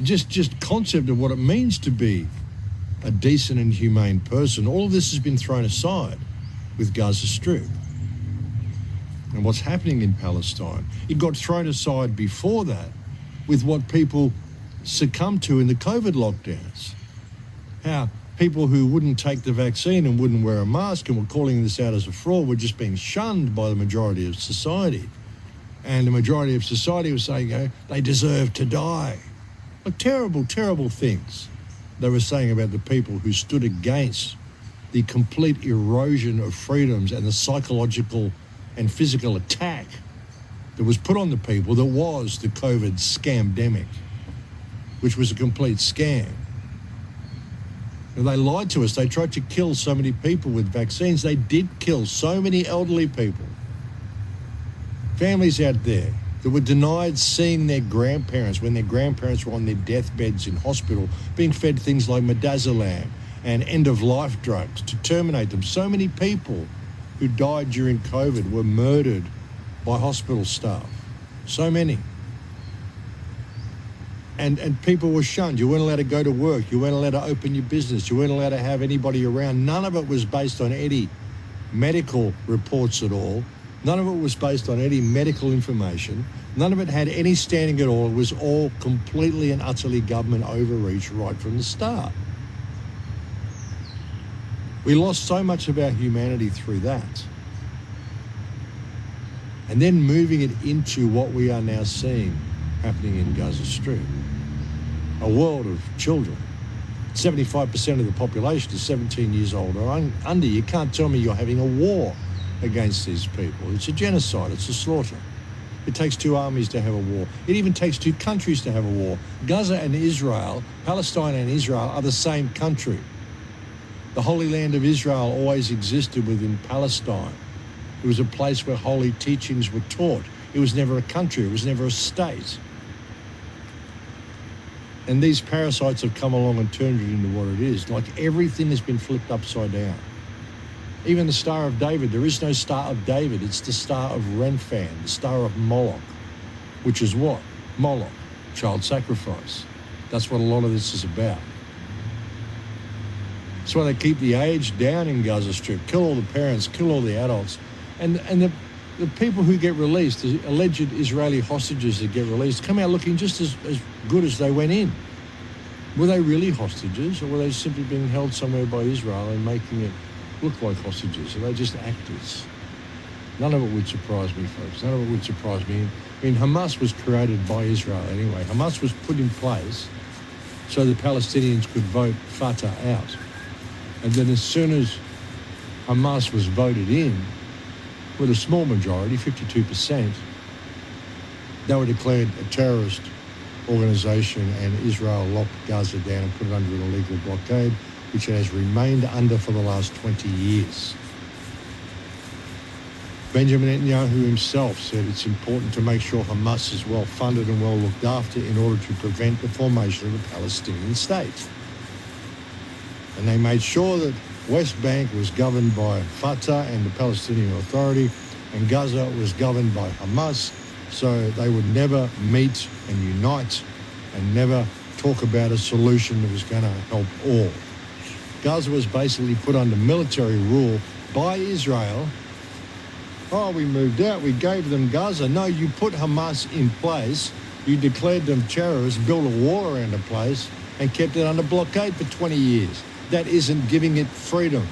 just concept of what it means to be a decent and humane person. All of this has been thrown aside with Gaza Strip and what's happening in Palestine. It got thrown aside before that with what people succumbed to in the COVID lockdowns. How people who wouldn't take the vaccine and wouldn't wear a mask and were calling this out as a fraud were just being shunned by the majority of society. And the majority of society was saying, they deserve to die. Like terrible, terrible things they were saying about the people who stood against the complete erosion of freedoms and the psychological and physical attack that was put on the people that was the COVID scamdemic, which was a complete scam. And they lied to us. They tried to kill so many people with vaccines. They did kill so many elderly people. Families out there that were denied seeing their grandparents when their grandparents were on their deathbeds in hospital, being fed things like midazolam and end-of-life drugs to terminate them. So many people who died during COVID were murdered by hospital staff. So many. And people were shunned. You weren't allowed to go to work. You weren't allowed to open your business. You weren't allowed to have anybody around. None of it was based on any medical reports at all. None of it was based on any medical information. None of it had any standing at all. It was all completely and utterly government overreach right from the start. We lost so much of our humanity through that. And then moving it into what we are now seeing happening in Gaza Strip. A world of children. 75% of the population is 17 years old or under. You can't tell me you're having a war against these people. It's a genocide. It's a slaughter. It takes two armies to have a war. It even takes two countries to have a war. Gaza and Israel, Palestine and Israel are the same country. The Holy Land of Israel always existed within Palestine. It was a place where holy teachings were taught. It was never a country. It was never a state. And these parasites have come along and turned it into what it is. Like everything has been flipped upside down. Even the Star of David, there is no Star of David. It's the Star of Renfan, the Star of Moloch, which is what? Moloch, child sacrifice. That's what a lot of this is about. That's why they keep the age down in Gaza Strip, kill all the parents, kill all the adults. And the people who get released, the alleged Israeli hostages that get released, come out looking just as good as they went in. Were they really hostages, or were they simply being held somewhere by Israel and making it look like hostages? Are they just actors? None of it would surprise me, folks. None of it would surprise me. I mean, Hamas was created by Israel anyway. Hamas was put in place so the Palestinians could vote Fatah out. And then as soon as Hamas was voted in, with a small majority, 52%, they were declared a terrorist organisation, and Israel locked Gaza down and put it under an illegal blockade, which it has remained under for the last 20 years. Benjamin Netanyahu himself said it's important to make sure Hamas is well funded and well looked after in order to prevent the formation of a Palestinian state. And they made sure that West Bank was governed by Fatah and the Palestinian Authority, and Gaza was governed by Hamas, so they would never meet and unite and never talk about a solution that was going to help all. Gaza was basically put under military rule by Israel. Oh, we moved out, we gave them Gaza. No, you put Hamas in place, you declared them terrorists, built a wall around the place, and kept it under blockade for 20 years. That isn't giving it freedom.